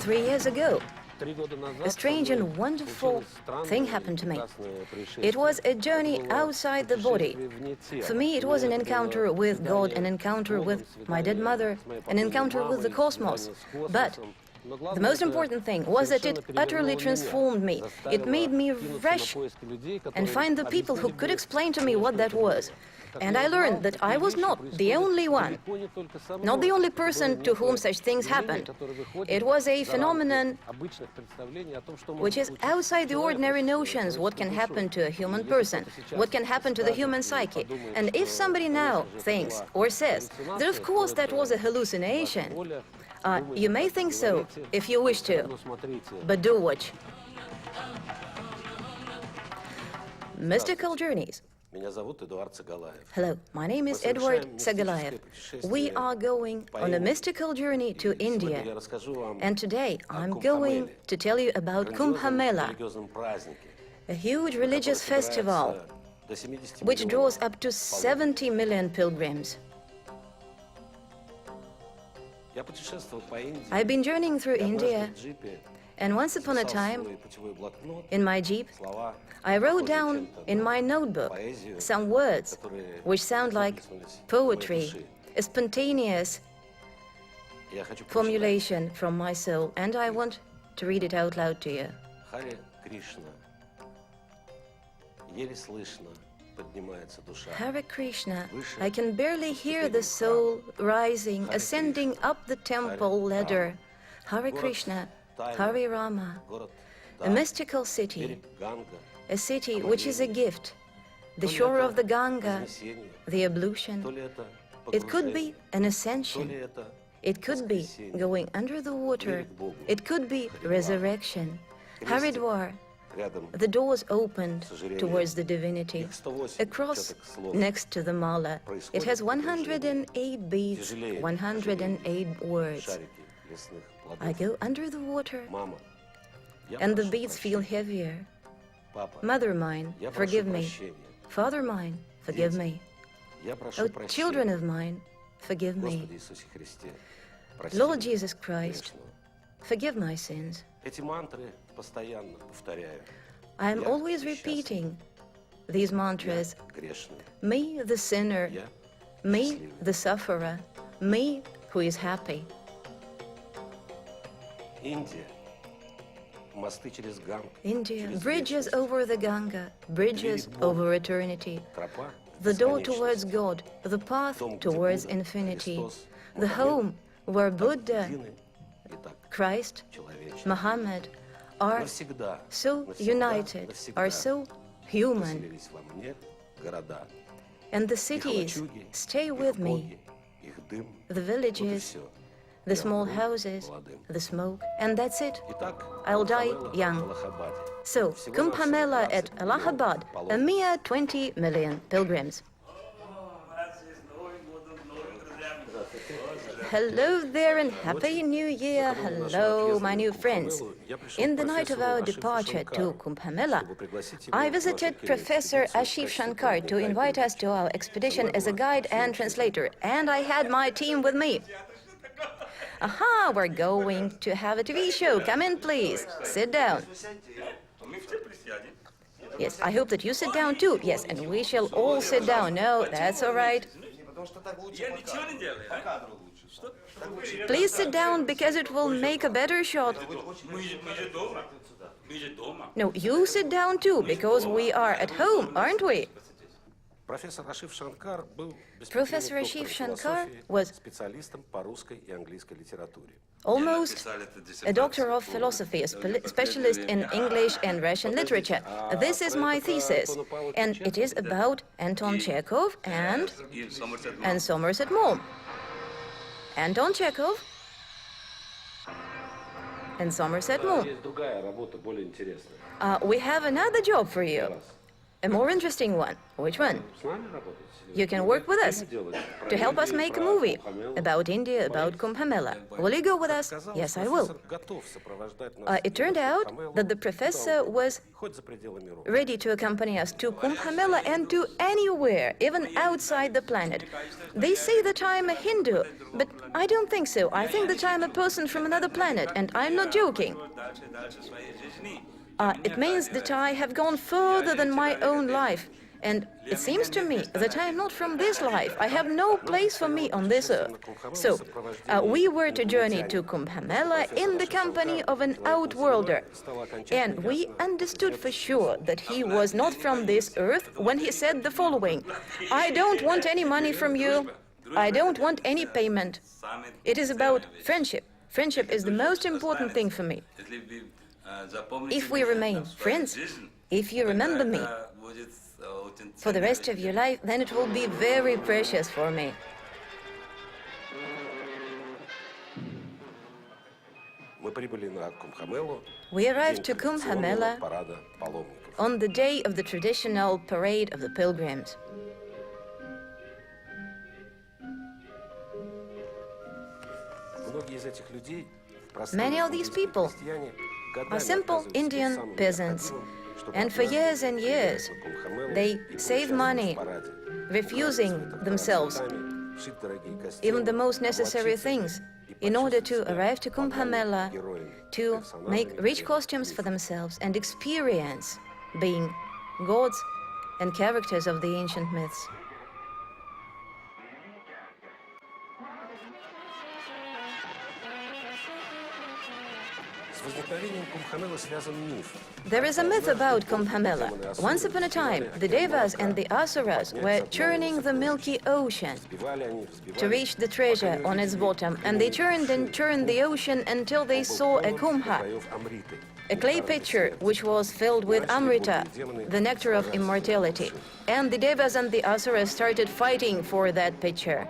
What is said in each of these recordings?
3 years ago, a strange and wonderful thing happened to me. It was a journey outside the body. For me, it was an encounter with God, an encounter with my dead mother, an encounter with the cosmos. But the most important thing was that it utterly transformed me. It made me rush and find the people who could explain to me what that was. And I learned that I was not the only one, not the only person to whom such things happened. It was a phenomenon which is outside the ordinary notions, what can happen to a human person, what can happen to the human psyche. And if somebody now thinks or says that of course that was a hallucination, you may think so if you wish to, but do watch. Mystical journeys. Hello, my name is Edward Sagalayev. We are going on a mystical journey to India, and today I'm going to tell you about Kumbhamela, a huge religious festival which draws up to 70 million pilgrims. I've been journeying through India, and once upon a time, in my jeep, I wrote down in my notebook some words which sound like poetry, a spontaneous formulation from my soul, and I want to read it out loud to you. Hare Krishna, I can barely hear the soul rising, ascending up the temple ladder. Hare Krishna, Hare Rama, a mystical city, a city which is a gift, the shore of the Ganga, the ablution. It could be an ascension. It could be going under the water. It could be resurrection. Haridwar, the doors opened towards the divinity. A cross next to the mala. It has 108 beads, 108 words. I go under the water, and the beads feel heavier. Mother mine, forgive me. Father mine, forgive me. Oh, children of mine, forgive me. Lord Jesus Christ, forgive my sins. I am always repeating these mantras. Me, the sinner. Me, the sufferer. Me, who is happy. India, bridges over the Ganga, bridges over eternity. The door towards God, the path towards infinity. The home where Buddha, Christ, Muhammad are so united, are so human. And the cities stay with me, the villages, the small houses, the smoke, and that's it. I'll die young. So, Kumbhamela at Allahabad, a mere 20 million pilgrims. Hello there and Happy New Year. Hello, my new friends. In the night of our departure to Kumbhamela, I visited Professor Ashiv Shankar to invite us to our expedition as a guide and translator, and I had my team with me. Aha, we're going to have a TV show. Come in, please. Sit down. Yes, I hope that you sit down too. Yes, and we shall all sit down. No, that's all right. Please sit down, because it will make a better shot. No, you sit down too, because we are at home, aren't we? Professor Ashiv Shankar was almost a doctor of philosophy, a specialist in English and Russian literature. This is my thesis, and it is about Anton Chekhov and Somerset Maugham. Anton Chekhov and Somerset Maugham. We have another job for you. A more interesting one. Which one? You can work with us to help us make a movie about India, about Kumbhamela. Will you go with us? Yes, I will. It turned out that the professor was ready to accompany us to Kumbhamela and to anywhere, even outside the planet. They say that I'm a Hindu, but I don't think so. I think that I'm a person from another planet, and I'm not joking. It means that I have gone further than my own life. And it seems to me that I am not from this life. I have no place for me on this earth. So, we were to journey to Kumbhamela in the company of an outworlder. And we understood for sure that he was not from this earth when he said the following: I don't want any money from you. I don't want any payment. It is about friendship. Friendship is the most important thing for me. If we remain friends, if you remember me for the rest of your life, then it will be very precious for me. We arrived to Kumbhamela on the day of the traditional parade of the pilgrims. Many of these people are simple Indian peasants. And for years and years, they save money, refusing themselves even the most necessary things in order to arrive to Kumbhamela, to make rich costumes for themselves and experience being gods and characters of the ancient myths. There is a myth about Kumbhamela. Once upon a time, the Devas and the Asuras were churning the milky ocean to reach the treasure on its bottom, and they churned and churned the ocean until they saw a kumbha, a clay pitcher which was filled with amrita, the nectar of immortality. And the Devas and the Asuras started fighting for that pitcher.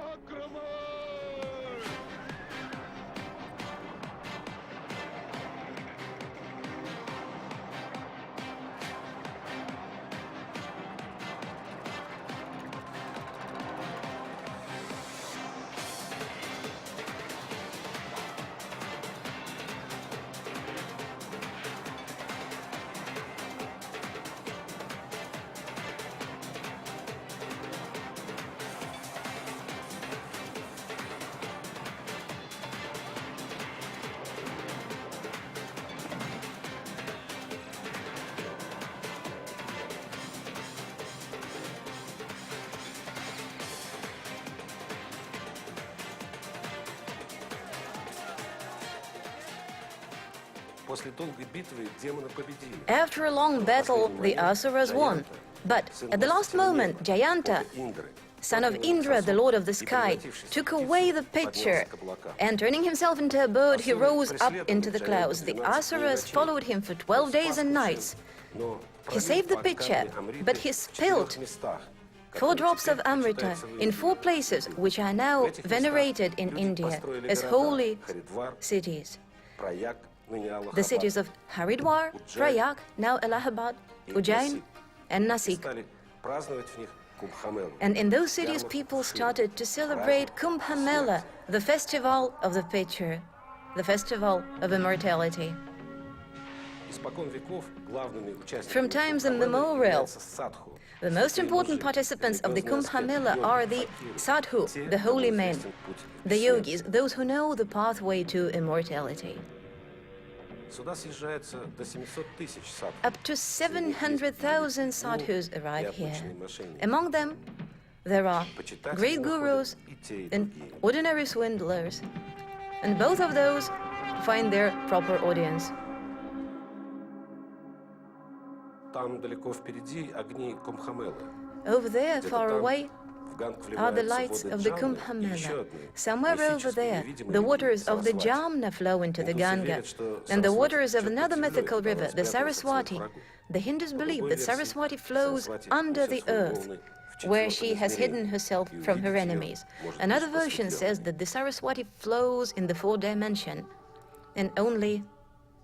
After a long battle, the Asuras won. But at the last moment, Jayanta, son of Indra, the lord of the sky, took away the pitcher, and turning himself into a bird, he rose up into the clouds. The Asuras followed him for 12 days and nights. He saved the pitcher, but he spilled 4 drops of amrita in 4 places, which are now venerated in India as holy cities. The cities of Haridwar, Prayag, now Allahabad, Ujjain, and Nasik. And in those cities, people started to celebrate Kumbhamela, the festival of the pitcher, the festival of immortality. From times immemorial, the most important participants of the Kumbhamela are the sadhu, the holy men, the yogis, those who know the pathway to immortality. Up to 700,000 sadhus arrive here. Among them, there are great gurus and ordinary swindlers, and both of those find their proper audience. Over there, far away, are the lights of the Kumbhamela. Somewhere over there, the waters of the Jamna flow into the Ganga, and the waters of another mythical river, the Saraswati. The Hindus believe that Saraswati flows under the earth, where she has hidden herself from her enemies. Another version says that the Saraswati flows in the 4th dimension, and only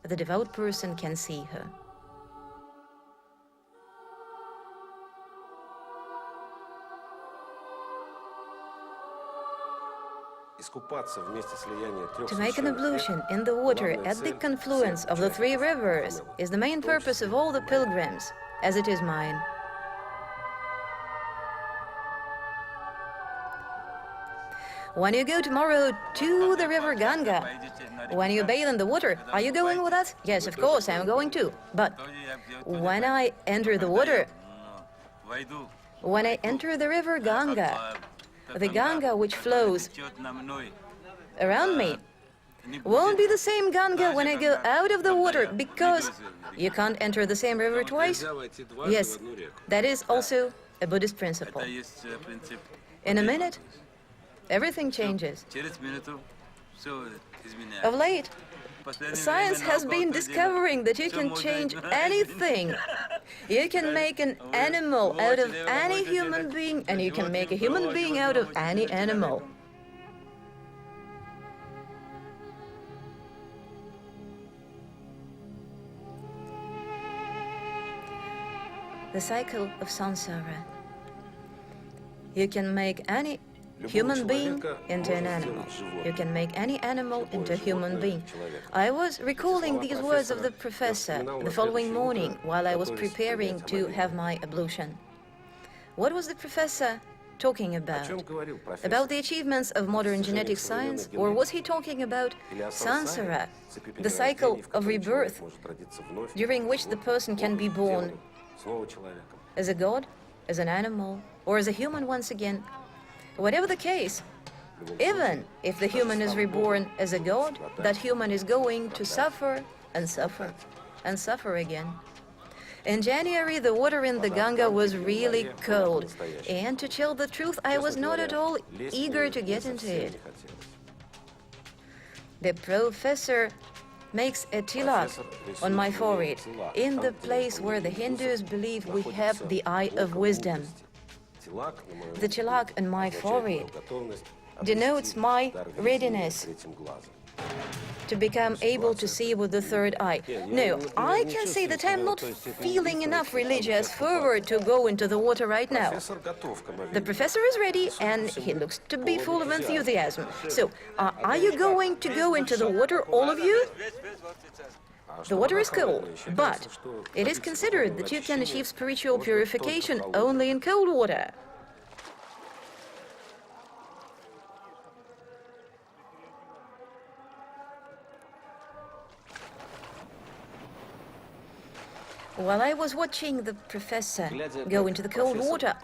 the devout person can see her. To make an ablution in the water at the confluence of the three rivers is the main purpose of all the pilgrims, as it is mine. When you go tomorrow to the river Ganga, when you bathe in the water, are you going with us? Yes, of course, I'm going too. But when I enter the water, when I enter the river Ganga, the Ganga which flows around me won't be the same Ganga when I go out of the water, because you can't enter the same river twice. Yes, that is also a Buddhist principle. In a minute, everything changes. Of late, science has been discovering that you can change anything. You can make an animal out of any human being, and you can make a human being out of any animal. The cycle of samsara. You can make any human being into an animal. You can make any animal into a human being. I was recalling these words of the professor the following morning while I was preparing to have my ablution. What was the professor talking about? About the achievements of modern genetic science, or was he talking about samsara, the cycle of rebirth, during which the person can be born as a god, as an animal, or as a human once again? Whatever the case, even if the human is reborn as a god, that human is going to suffer and suffer and suffer again. In January, the water in the Ganga was really cold, and to tell the truth, I was not at all eager to get into it. The professor makes a tilak on my forehead, in the place where the Hindus believe we have the eye of wisdom. The tilak on my forehead denotes my readiness to become able to see with the third eye. No, I can say that I'm not feeling enough religious fervor to go into the water right now. The professor is ready, and he looks to be full of enthusiasm. So, are you going to go into the water, all of you? The water is cold, but it is considered that you can achieve spiritual purification only in cold water. While I was watching the professor go into the cold water,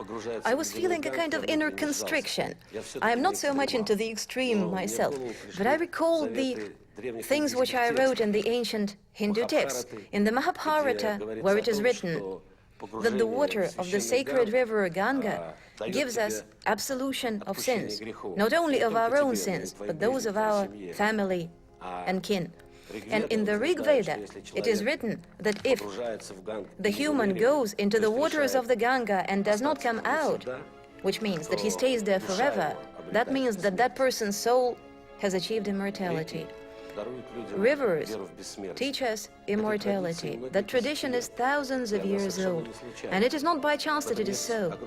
I was feeling a kind of inner constriction. I am not so much into the extreme myself, but I recall the things which I wrote in the ancient Hindu texts. In the Mahabharata, where it is written that the water of the sacred river Ganga gives us absolution of sins, not only of our own sins, but those of our family and kin. And in the Rig Veda, it is written that if the human goes into the waters of the Ganga and does not come out, which means that he stays there forever, that means that that person's soul has achieved immortality. Rivers teach us immortality. That tradition is thousands of years old, and it is not by chance that it is so.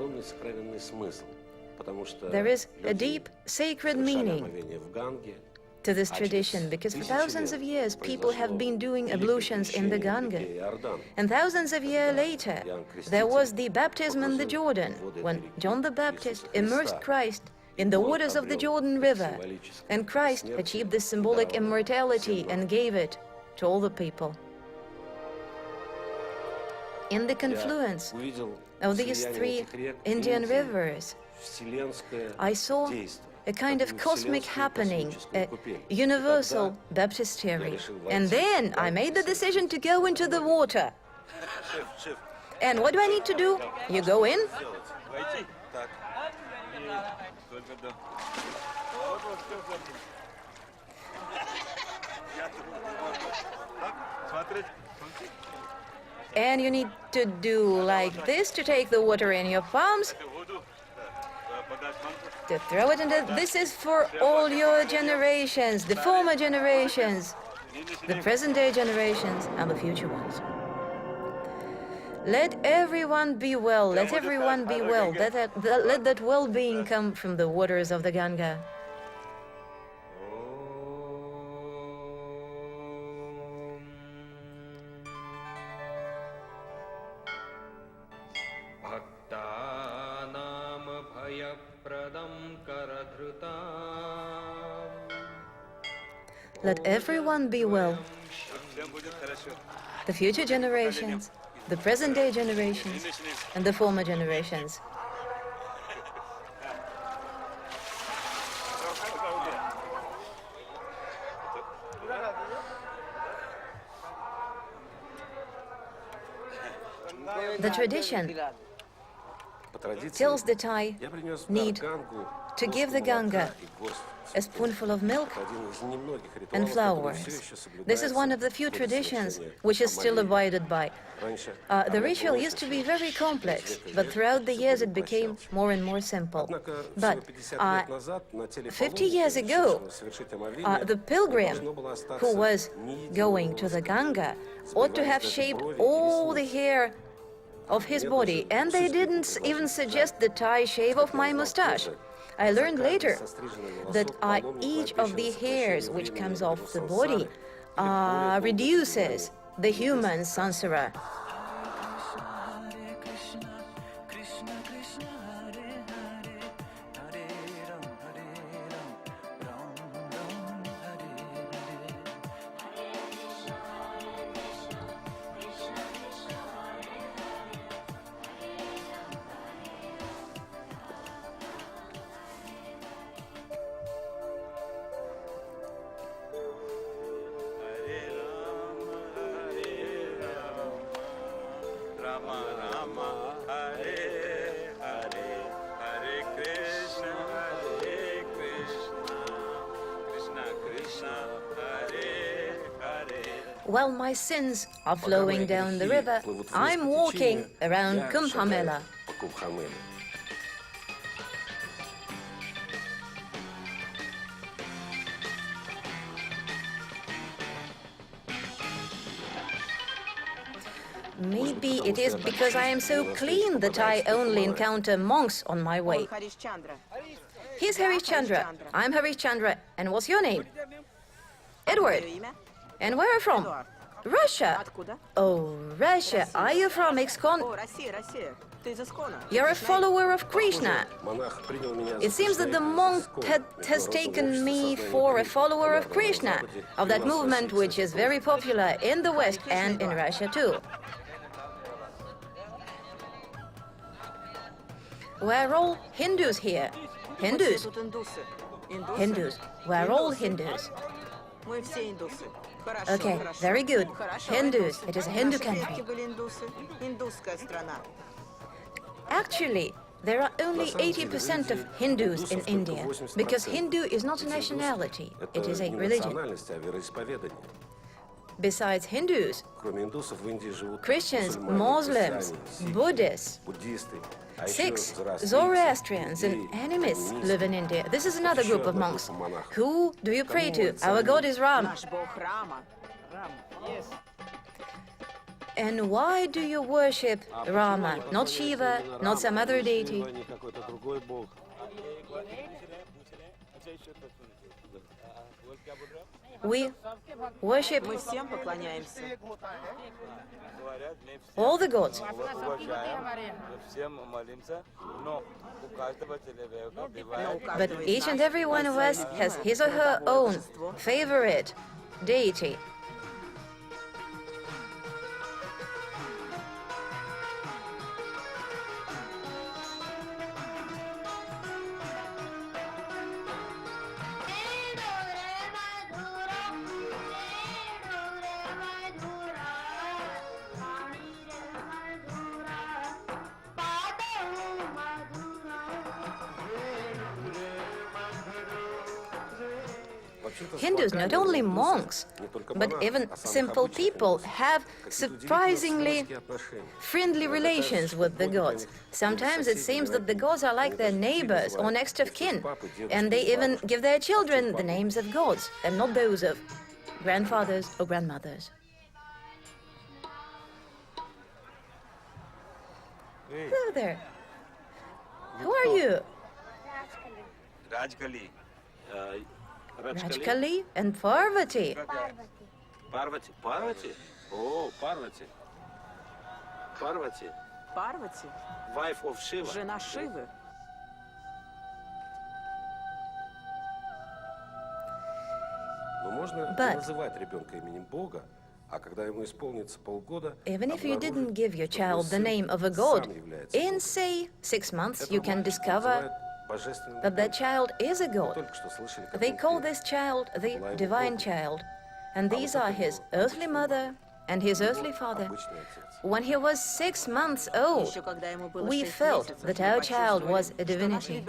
There is a deep, sacred meaning to this tradition, because for thousands of years people have been doing ablutions in the Ganga. And thousands of years later, there was the baptism in the Jordan, when John the Baptist immersed Christ in the waters of the Jordan River, and Christ achieved this symbolic immortality and gave it to all the people. In the confluence of these three Indian rivers, I saw a kind of cosmic happening, a universal baptistry. And then I made the decision to go into the water. And what do I need to do? You go in. And you need to do like this to take the water in your palms, to throw it into. This is for all your generations, the former generations, the present-day generations, and the future ones. Let everyone be well, let everyone be well, let that well-being come from the waters of the Ganga. Let everyone be well. The future generations, the present-day generations, and the former generations. The tradition tells that I need to give the Ganga a spoonful of milk and flowers. This is one of the few traditions which is still abided by. The ritual used to be very complex, but throughout the years it became more and more simple. But 50 years ago, the pilgrim who was going to the Ganga ought to have shaved all the hair of his body, and they didn't even suggest that I shave off my mustache. I learned later that each of the hairs which comes off the body reduces the human sansara. While my sins are flowing down the river, I'm walking around Kumbhamela. Maybe it is because I am so clean that I only encounter monks on my way. He's Harishchandra. I'm Harishchandra. And what's your name? Edward. And where are you from? Russia. Oh, Russia. Are you from ISKCON? You're a follower of Krishna. It seems that the monk has taken me for a follower of Krishna, of that movement which is very popular in the West and in Russia too. We're all Hindus here. Hindus. Hindus. We're all Hindus. Okay, very good. Hindus. It is a Hindu country. Actually, there are only 80% of Hindus in India, because Hindu is not a nationality, it is a religion. Besides Hindus, Christians, Muslims, Buddhists, Sikhs, Zoroastrians, and animists live in India. This is another group of monks. Who do you pray to? Our god is Ram. And why do you worship Rama, not Shiva, not some other deity? We worship all the gods. But each and every one of us has his or her own favorite deity. Hindus, not only monks, but even simple people, have surprisingly friendly relations with the gods. Sometimes it seems that the gods are like their neighbors or next of kin, and they even give their children the names of gods, and not those of grandfathers or grandmothers. Hello there. Who are you? Rajkali. Rajkali and Parvati. Parvati. Parvati? Oh, Parvati. Parvati. Parvati? Wife of Shiva. Жена Шивы. But even if you didn't give your child the name of a god, in, say, 6 months you can discover that that child is a god. They call this child the divine child, and these are his earthly mother and his earthly father. When he was 6 months old, we felt that our child was a divinity.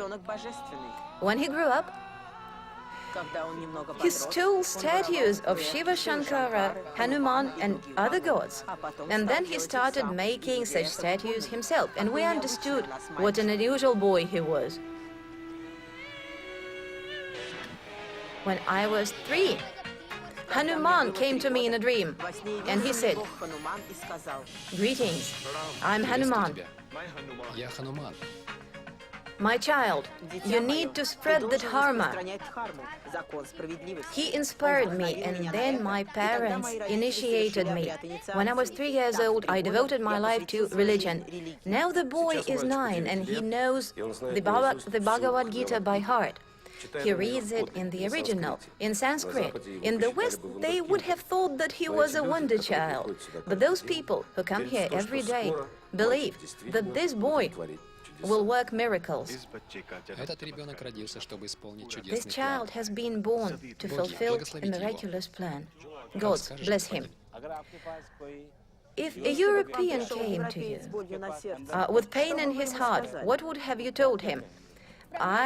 When he grew up, he stole statues of Shiva, Shankara, Hanuman, and other gods. And then he started making such statues himself, and we understood what an unusual boy he was. When I was 3, Hanuman came to me in a dream, and he said, "Greetings, I'm Hanuman. My child, you need to spread the dharma." He inspired me, and then my parents initiated me. When I was 3 years old, I devoted my life to religion. Now the boy is 9, and he knows the Bhagavad Gita by heart. He reads it in the original, in Sanskrit. In the West, they would have thought that he was a wonder child. But those people who come here every day believe that this boy will work miracles. This child has been born to fulfill a miraculous plan. God bless him. If a European came to you with pain in his heart, what would have you told him?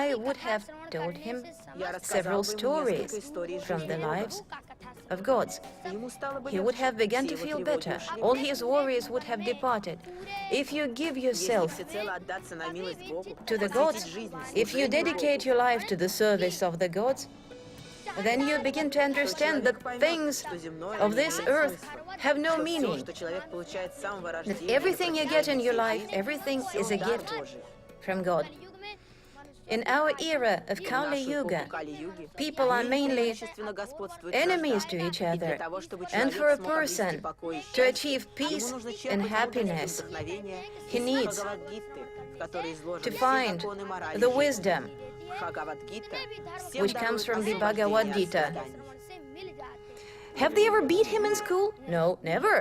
I would have told him several stories from the lives of gods. He would have begun to feel better. All his worries would have departed. If you give yourself to the gods, if you dedicate your life to the service of the gods, then you begin to understand that things of this earth have no meaning. That everything you get in your life, everything is a gift from God. In our era of Kali Yuga, people are mainly enemies to each other, and for a person to achieve peace and happiness, he needs to find the wisdom which comes from the Bhagavad Gita. Have they ever beat him in school? No, never.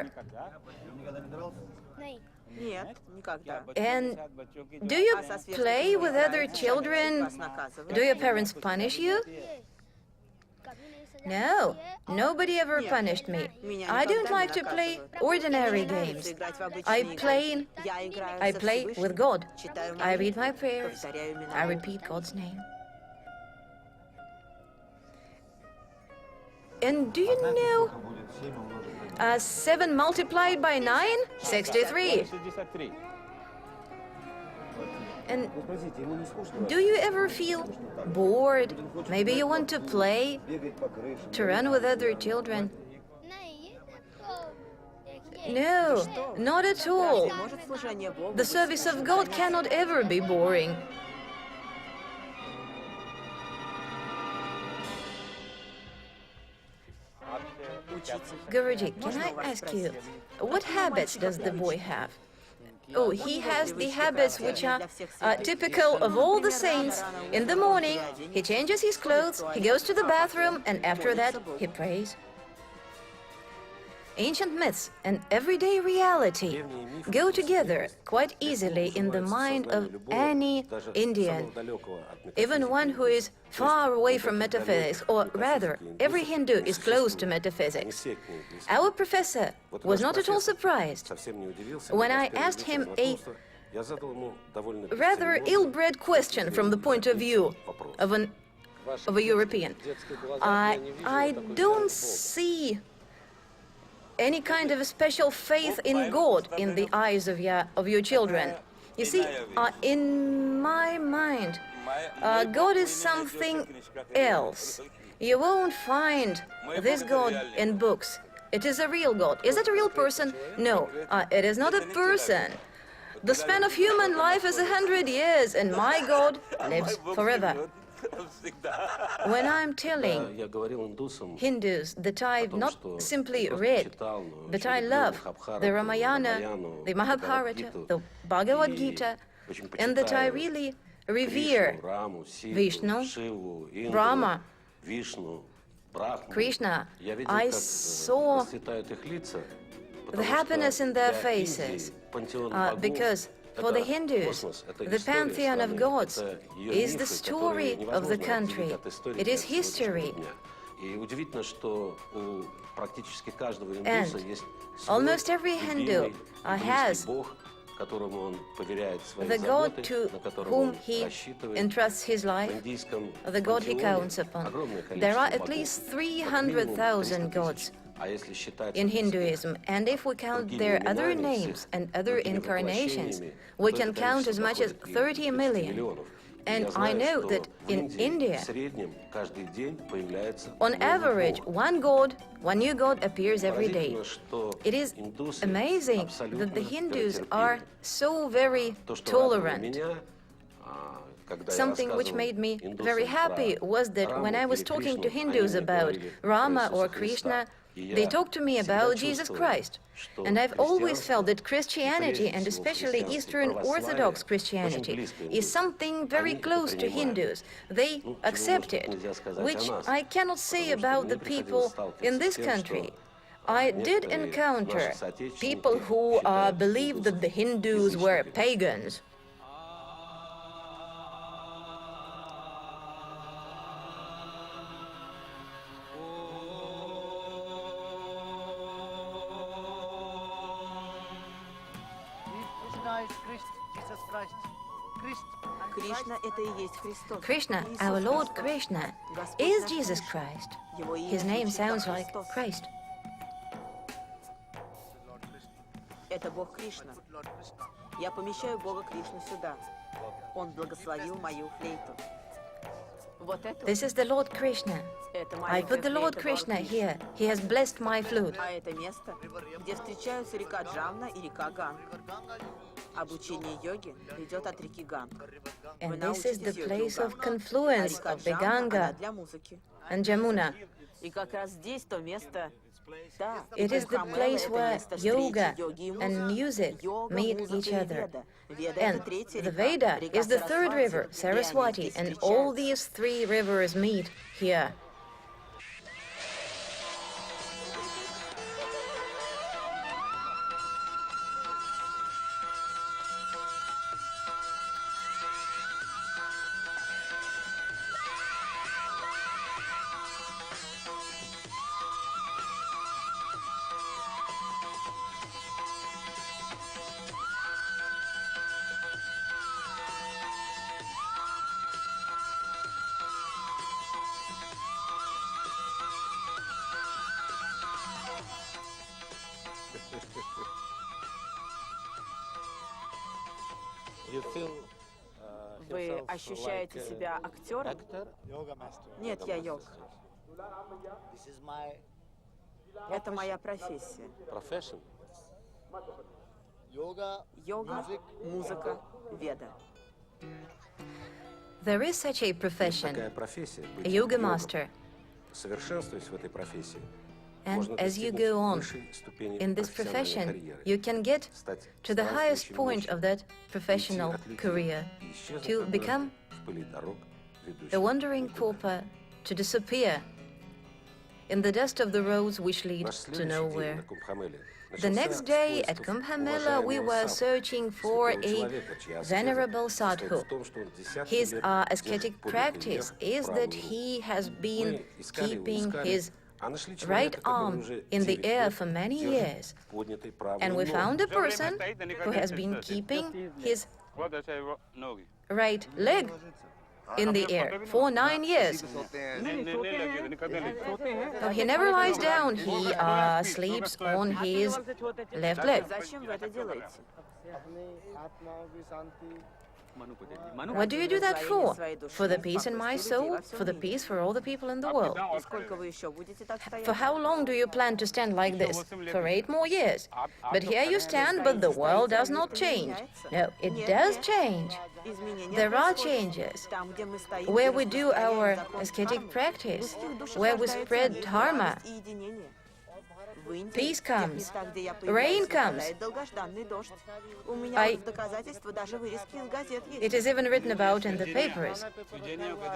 And do you play with other children? Do your parents punish you? No, nobody ever punished me. I don't like to play ordinary games. I play with God. I read my prayers. I repeat God's name. And do you know 7 multiplied by 9? 63. And do you ever feel bored? Maybe you want to play, to run with other children? No, not at all. The service of God cannot ever be boring. Guruji, can I ask you, what habits does the boy have? Oh, he has the habits which are typical of all the saints. In the morning, he changes his clothes, he goes to the bathroom, and after that, he prays. Ancient myths and everyday reality go together quite easily in the mind of any Indian, even one who is far away from metaphysics, or rather, every Hindu is close to metaphysics. Our professor was not at all surprised when I asked him a rather ill-bred question from the point of view of a European. I don't see any kind of a special faith in God in the eyes of your children. You see, in my mind, God is something else. You won't find this God in books. It is a real God. Is it a real person? No, it is not a person. The span of human life is 100 years, and my God lives forever. When I'm telling Hindus that I've not simply read, but I love the Ramayana, the Mahabharata, the Bhagavad Gita, and that I really revere Vishnu, Brahma, Krishna, I saw the happiness in their faces, because for the Hindus, the pantheon of gods is the story of the country. It is history. And almost every Hindu has the god to whom he entrusts his life, the god he counts upon. There are at least 300,000 gods in Hinduism, and if we count their other names and other incarnations, we can count as much as 30 million. And I know that in India, on average, one new god appears every day. It is amazing that the Hindus are so very tolerant. Something which made me very happy was that when I was talking to Hindus about Rama or Krishna, they talked to me about Jesus Christ. And I've always felt that Christianity, and especially Eastern Orthodox Christianity, is something very close to Hindus. They accept it, which I cannot say about the people in this country. I did encounter people who believed that the Hindus were pagans. Krishna, our Lord Krishna, is Jesus Christ. His name sounds like Christ. Это Бог Кришна. Я помещаю Бога Кришну сюда. Он благословил мою флейту. This is the Lord Krishna. I put the Lord Krishna here. He has blessed my flute. А это место, где встречаются река Джамна и река Ганг. Обучение йоги идет от реки Ганг. And this is the place of confluence of the Ganga and Jamuna. И как раз здесь то место. It is the place where yoga and music meet each other. And the Veda is the third river, Saraswati, and all these three rivers meet here. Вы ощущаете себя актером? Нет, я йог. Это моя профессия. Йога, музыка, веда. There is such a profession, a yoga master. And as you go on in this profession, you can get to the highest point of that professional career, to become a wandering pauper, to disappear in the dust of the roads which lead to nowhere. The next day at Kumbhamela, we were searching for a venerable sadhu. His ascetic practice is that he has been keeping his right arm in the air for many years. And we found a person who has been keeping his right leg in the air for 9 years. So he never lies down, he sleeps on his left leg. What do you do that for? For the peace in my soul? For the peace for all the people in the world? For how long do you plan to stand like this? For 8 more years. But here you stand, but the world does not change. No, it does change. There are changes. Where we do our ascetic practice, where we spread dharma, В Индии, Peace в тех comes. местах, где я Rain появляюсь, comes. выпадает долгожданный дождь. У меня I- вот в доказательство даже вырезки из газет есть. It is even written about in the papers.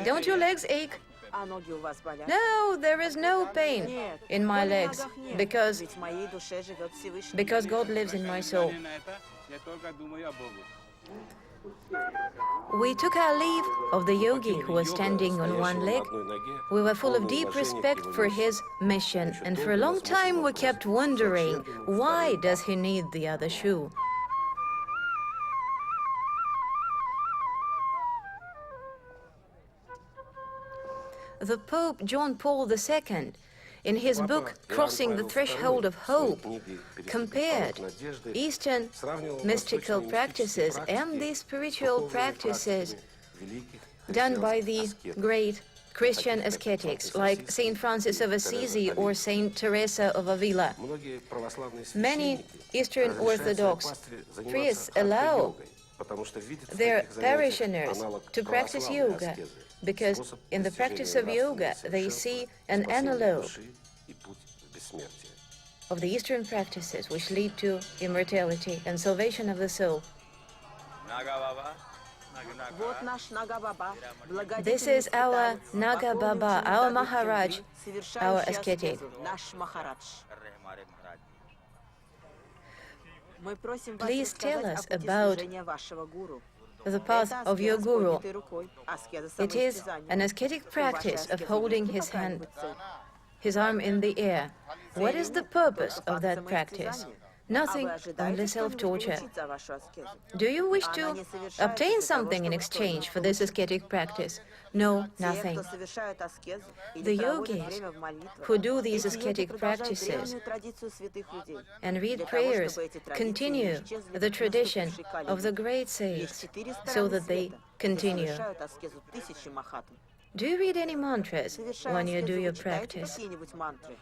Don't your legs ache? А ноги у вас болят? No, there is no pain Нет, in my боли в legs ногах нет, because ведь в моей душе живет Всевышний. because God lives in my soul. Я только думаю о Богу. We took our leave of the yogi who was standing on one leg. We were full of deep respect for his mission, and for a long time we kept wondering, why does he need the other shoe? The Pope John Paul II, in his book Crossing the Threshold of Hope, compared Eastern mystical practices and the spiritual practices done by the great Christian ascetics like Saint Francis of Assisi or Saint Teresa of Avila. Many Eastern Orthodox priests allow their parishioners to practice yoga because in the practice of yoga they see an analogue of the Eastern practices which lead to immortality and salvation of the soul. Вот наш Нага-баба, This is our Naga Baba, our Maharaj, our ascetic. наш Махарадж. Мы просим вас Please tell рассказать us о пути about служения вашего гуру. The path Это of your аскеза с guru. поднятой рукой, аскеза It is самоистязания. an ascetic У вашей practice of аскезы holding есть his hand, какая-нибудь цель? his arm in the air. What is the purpose of that practice? Nothing, А вы ожидаете only что-нибудь self-torture. получить за вашу аскезу? Do you wish to obtain something in exchange for this ascetic practice? No, Те, nothing. кто совершают аскезу The или проводят yogis время в молитвах, who do these эти йоги ascetic продолжают practices древнюю традицию святых людей. and read Для того, prayers чтобы эти традиции continue не исчезли the в tradition наступившей of the калине. great Есть saints 4 so стороны that they света, где continue. совершают аскезу тысячи махатм. Do you read any mantras Совершая when you аскезу, do вы your читаете practice? какие-нибудь мантры?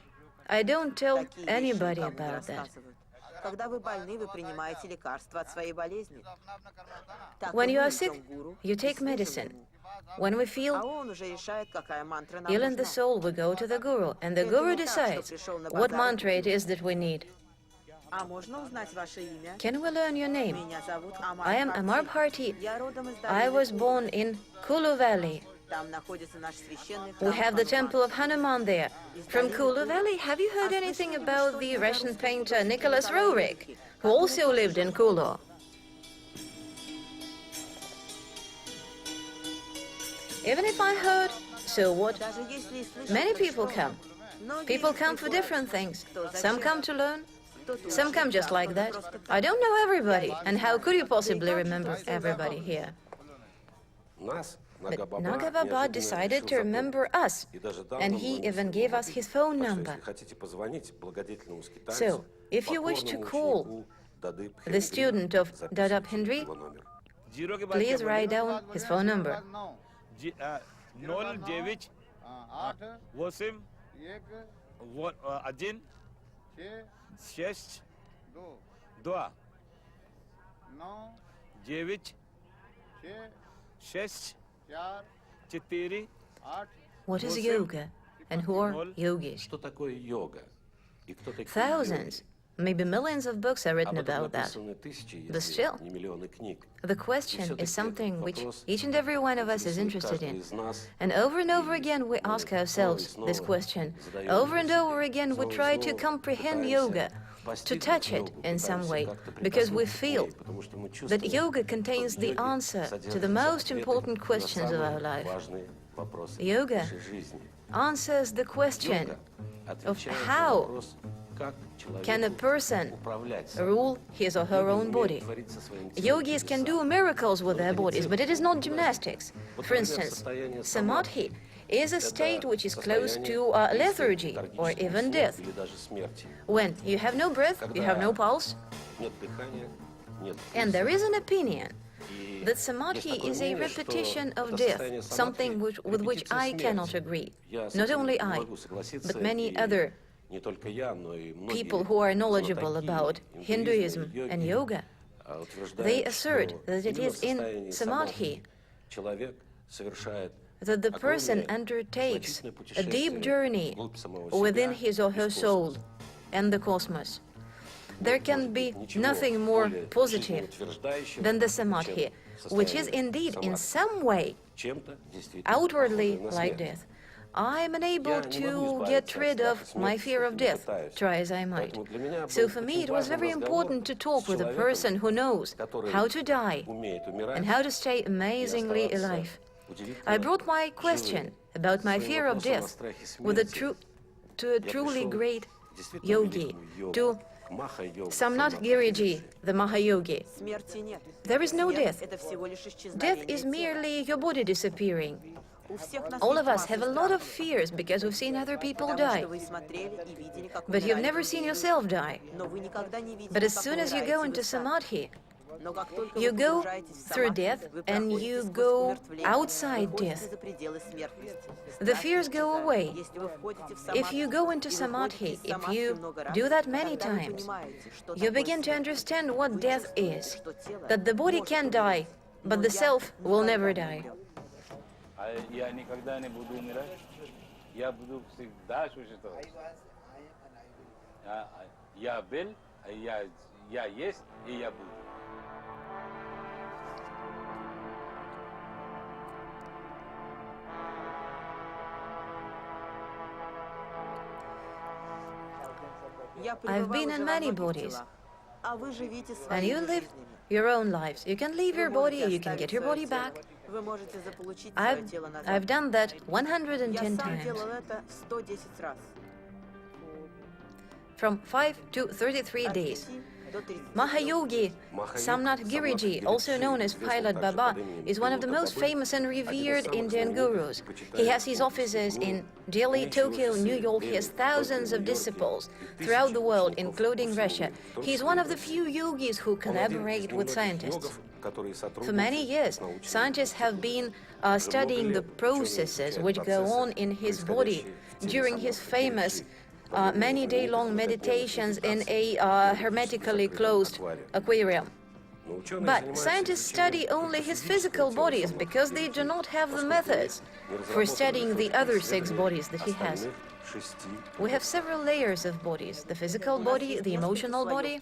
I don't tell Такие вещи anybody никому не about that. рассказывают. Когда вы больны, вы принимаете лекарства от своей болезни. Так When и you мы are идем sick, к гуру you и take служим medicine. ему. When we А feel он уже решает, какая мантра нам ill in the нужна. soul, we go to the Guru, and the Это Guru не так, что decides пришел на what базар и mantra it купил. is that we need. А можно узнать ваше имя? Can we learn your name? Меня зовут Амар I am Amar Бхарти. Bharti. Я родом из I долины was Кулу. born in Kulu Valley. Там находится наш священный We храм have the Хануман. temple of Hanuman there. From Kulu Valley, have you heard anything about the Russian painter Nicholas Roerich, who also lived in Kulu? Even if I heard, so what? Даже если и слышал Many хоть people что-то, come. многие People из come них for приходят, different things. кто Some зачем, come to learn, кто-то some come учиться, just а like кто-то that. просто I так. don't know everybody, and how could you possibly remember everybody here? But Naga Baba decided to remember us, and he even gave us his phone number. So, if you wish to call the student of Dadab Hendry, please write down his phone number. 09 8 1 6 2 9 6 4 What is yoga, and who are yogis? Что такое йога? И кто такие Thousands, maybe millions of books are written йоги? Об этом about that. написаны тысячи, But если still, не миллионы книг. The question is something which each and every one of us is interested in. And over again we ask ourselves this question. Over and over again we try to comprehend yoga, to touch it in some way, because we feel that yoga contains the answer to the most important questions of our life. Yoga answers the question of how can a person rule his or her own body. Yogis can do miracles with their bodies, but it is not gymnastics. For instance, samadhi is a state which is close to lethargy or even death. When you have no breath, you have no pulse, and there is an opinion that samadhi is a repetition of death, something with which I cannot agree. Not only I, but many other people who are knowledgeable about Hinduism and yoga. They assert that it is in samadhi that the person undertakes a deep journey within his or her soul, and the cosmos. There can be nothing more positive than the samadhi, which is indeed in some way outwardly like death. I am unable to get rid of my fear of death, try as I might. So for me it was very important to talk with a person who knows how to die and how to stay amazingly alive. I brought my question about my fear of death to a truly great yogi, to Samnath Giriji, the Mahayogi. There is no death. Death is merely your body disappearing. All of us have a lot of fears because we've seen other people die. But you've never seen yourself die. But as soon as you go into samadhi, you go through death and you go outside death. The fears go away. If you go into samadhi, if you do that many times, you begin to understand what death is, that the body can die, but the self will never die. Я никогда не буду умирать. Я буду всегда существовать. Я был, я есть и я буду. I've been in many bodies, and you live your own lives. You can leave your body, you can get your body back. I've done that 110 times. From 5 to 33 days. Mahayogi Samnath Giriji, also known as Pilot Baba, is one of the most famous and revered Indian gurus. He has his offices in Delhi, Tokyo, New York. He has thousands of disciples throughout the world, including Russia. He is one of the few yogis who collaborate with scientists. For many years, scientists have been studying the processes which go on in his body during his famous many-day-long meditations in a hermetically closed aquarium. But scientists study only his physical bodies because they do not have the methods for studying the other 6 bodies that he has. We have several layers of bodies: the physical body, the emotional body,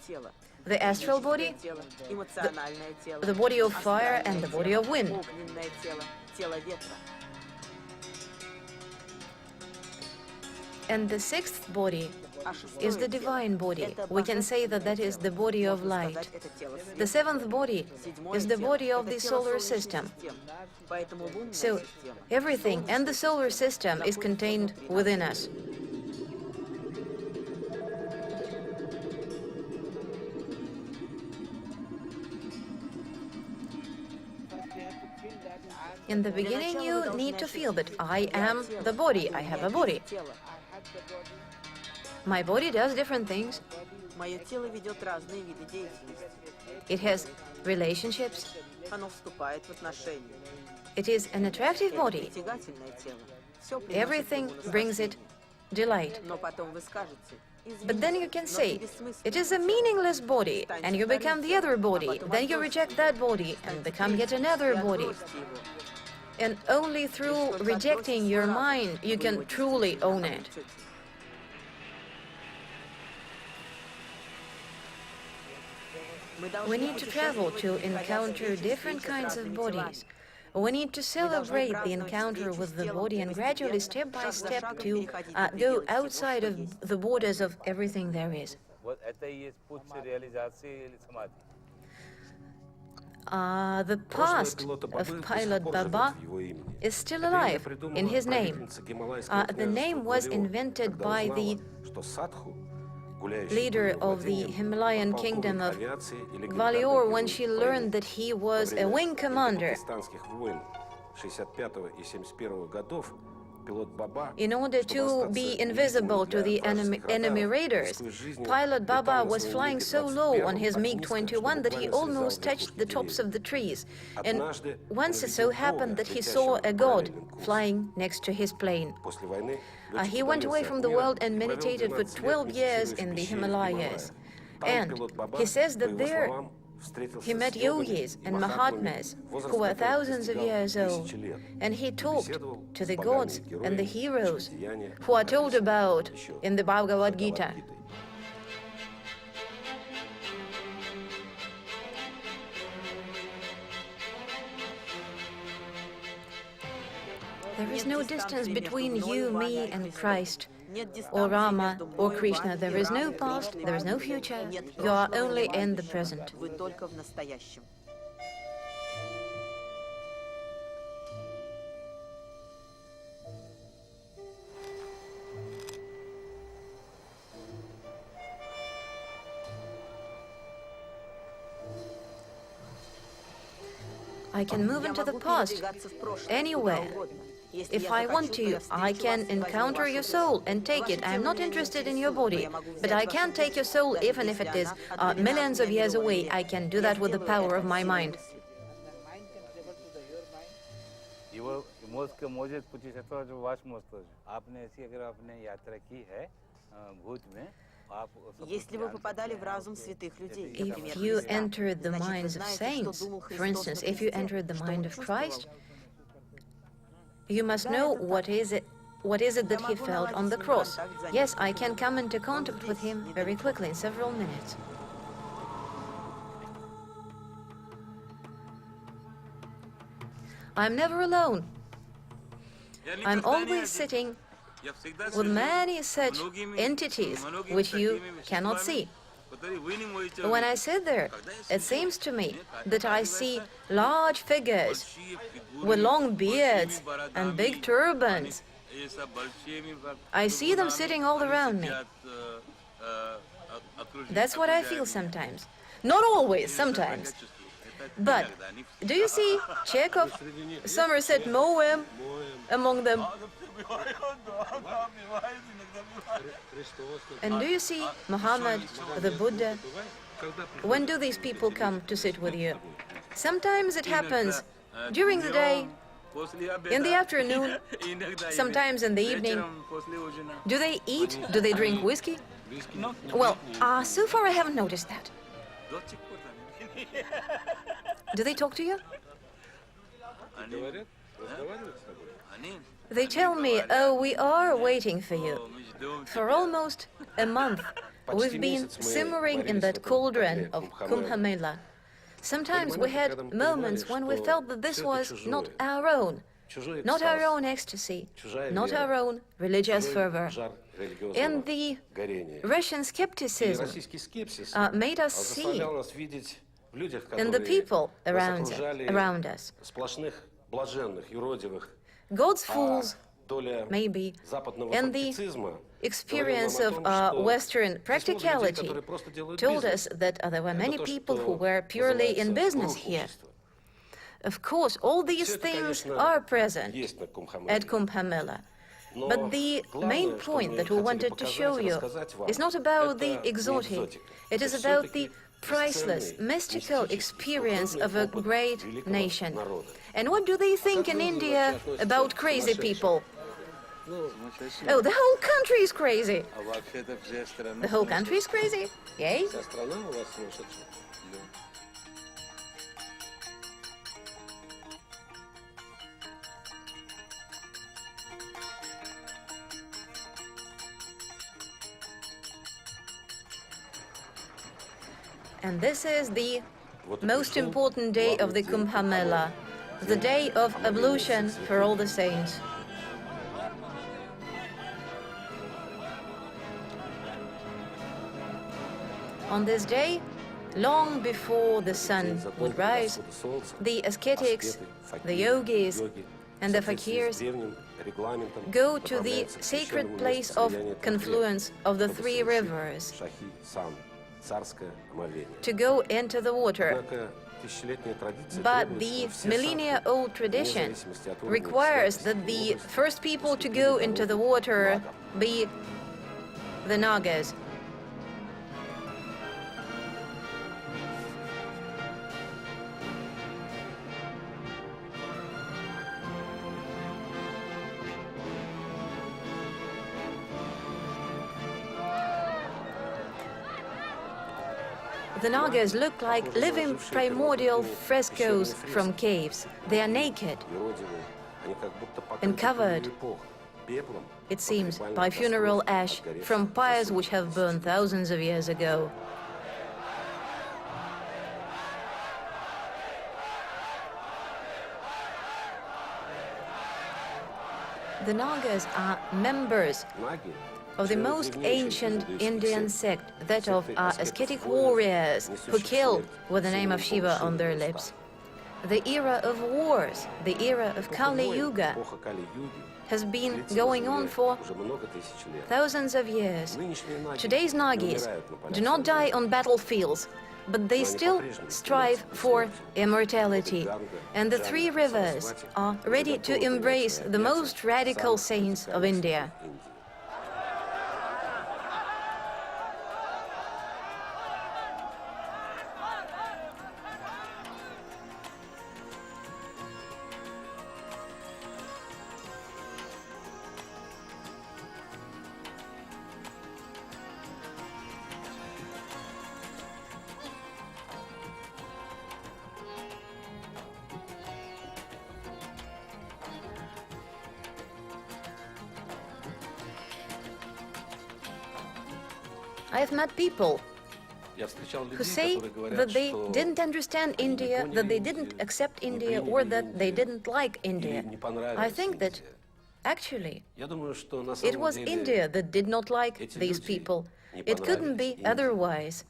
the astral body, the body of fire, and the body of wind. And the 6th body is the divine body. We can say that that is the body of light. The 7th body is the body of the solar system. So everything and the solar system is contained within us. In the beginning, you need to feel that I am the body, I have a body. My body does different things. It has relationships. It is an attractive body. Everything brings it delight. But then you can say, it is a meaningless body, and you become the other body. Then you reject that body and become yet another body. And only through rejecting your mind you can truly own it. We need to travel to encounter different kinds of bodies. We need to celebrate the encounter with the body and gradually, step by step, to go outside of the borders of everything there is. The past of Pilot Baba is still alive in his name. The name was invented by the leader of the Himalayan kingdom of Gwalior when she learned that he was a wing commander. In order to be invisible to the enemy raiders, Pilot Baba was flying so low on his MiG-21 that he almost touched the tops of the trees. And once it so happened that he saw a god flying next to his plane. He went away from the world and meditated for 12 years in the Himalayas. And he says that there he met yogis and mahatmas who were thousands of years old, and he talked to the gods and the heroes who are told about in the Bhagavad Gita. There is no distance between you, me, and Christ, or Rama, or Krishna. There is no past, there is no future. You are only in the present. Вы только в настоящем. I can move into the past, anywhere. If I want to, I can encounter your soul and take it. I am not interested in your body, but I can take your soul even if it is millions of years away. I can do that with the power of my mind. वो मौज के मौजे पूछी सकता है जो wash मौज तो आपने ऐसी अगर आपने यात्रा की है भूत में Если вы попадали в разум святых людей, If you entered the minds of saints, for instance, if you entered the mind of Christ, you must know what is it that he felt on the cross. Yes, I can come into contact with him very quickly, in several minutes. I'm never alone. I'm always sitting with many such entities which you cannot see. When I sit there, it seems to me that I see large figures with long beards and big turbans. I see them sitting all around me. That's what I feel sometimes. Not always, sometimes. But do you see Chekhov, Somerset Maugham among them? And do you see Muhammad, the Buddha? When do these people come to sit with you? Sometimes it happens during the day, in the afternoon, sometimes in the evening. Do they eat? Do they drink whiskey? Well, so far I haven't noticed that. Do they talk to you? They tell me, oh, we are waiting for you. For almost a month, we've been simmering in that cauldron of Kumbhamela. Sometimes we had moments when we felt that this was not our own ecstasy, not our own religious fervor. And the Russian skepticism made us see in the people around us God's fools, maybe, and the experience of Western practicality told us that there were many people who were purely in business here. Of course, all these things are present at Kumbhamela. But the main point that we wanted to show you is not about the exotic, it is about the priceless, mystical experience of a great nation. And what do they think in India about crazy people? Oh, the whole country is crazy. The whole country is crazy? Yay? And this is the most important day of the Kumbhamela, the day of ablution for all the saints. On this day, long before the sun would rise, the ascetics, the yogis, and the fakirs go to the sacred place of confluence of the three rivers to go into the water. But the millennia-old tradition requires that the first people to go into the water be the Nagas. The Nagas look like living primordial frescoes from caves. They are naked and covered, it seems, by funeral ash from pyres which have burned thousands of years ago. The Nagas are members Наги of the most ancient Indian sect, that of ascetic warriors who kill with the name of Shiva on their lips. The era of wars, the era of Kali Yuga, эпоха Кали-юги has been длится going уже on for много тысяч лет. thousands of years. Нынешние наги Today's не Nagis умирают на полях do not die сражений. on battlefields, but they still strive for immortality. And the three rivers are ready to embrace the most radical saints of India. I've met people Я встречал who людей, say которые говорят, that they что didn't understand India, that they didn't accept India, or that they didn't like India. не понравилась I think that Индия. actually Я думаю, что на it самом was деле India that did not like эти these люди people. не It couldn't be понравились Индии. otherwise.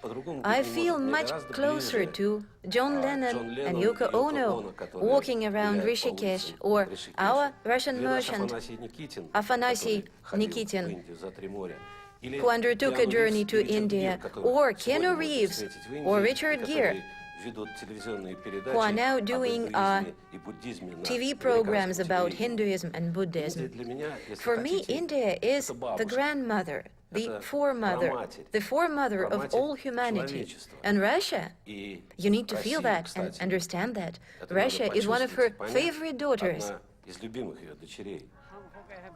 По-другому I быть не feel может. Мне much гораздо closer ближе to John Lennon Джон and Леннон и Yoko Йоко Ono которые walking around гуляют по Rishikesh, улицам or Ришикеша. our Russian Или наш merchant Афанасий Никитин, Афанасий который ходил Никитин, в Индию за 3 моря. Или who undertook a Киану journey Ривз to и Ричард India, Гир, которых or сегодня Keanu можно Reeves, встретить в Индии, or и Richard Gere, которые ведут телевизионные передачи who are now об doing индуизме и буддизме на TV programs американском about телевидении. Hinduism and Индия Buddhism. для меня, если For me, хотите, India is это the бабушка. grandmother, the Это foremother, праматерь. the foremother of Праматерь all humanity. человечества. And Russia, И you need to Россия, feel that and кстати, understand that. это надо Russia is one of her почувствовать, favorite daughters. одна из любимых ее дочерей.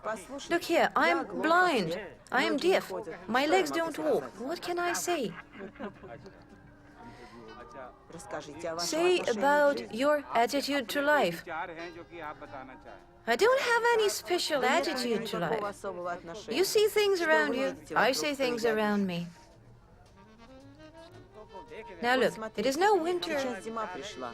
Послушай, Look here, я I'm глупо blind. слеп, I am ноги не deaf. ходят. My Что legs я могу don't walk. сказать? What can I say? Расскажите о вашем Say отношении к about жизни. your attitude to life. विचार हैं जो कि आप बताना चाहें I don't have any special Да нет у меня attitude to никакого life. особого отношения. You see things Что around вы you, видите I вокруг, see что things я вижу? around me. Now look, it is no winter, Сейчас зима пришла,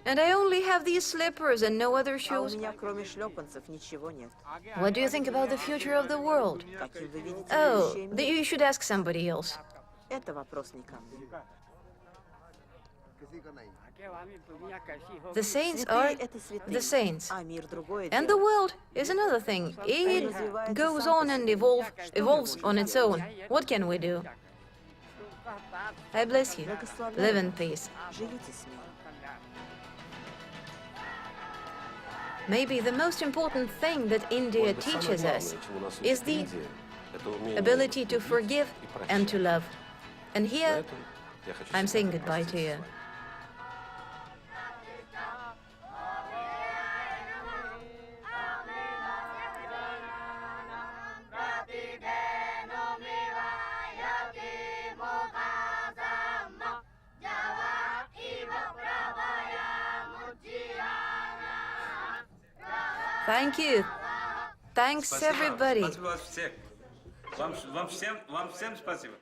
and I only have these slippers and no other а у shoes. меня кроме шлепанцев ничего нет. What do you think about the future of the world? Каким вы видите Oh, будущее мира? you should ask somebody else. Это вопрос не ко мне. The saints are Святые — это святые, the saints, а мир другое and the дело. world is another thing. It goes on and evolves on its own. What can we do? I bless you. Live in peace. Живите с миром. Maybe the most important thing that India Может быть, самое teaches главное, us чему нас is учит the Индия, это умение ability to любить forgive и and to прощать. love. And here, Поэтому я хочу I'm сегодня saying goodbye to проститься you. с вами. Thank you. Thanks, everybody. Спасибо всех. Вам всем спасибо.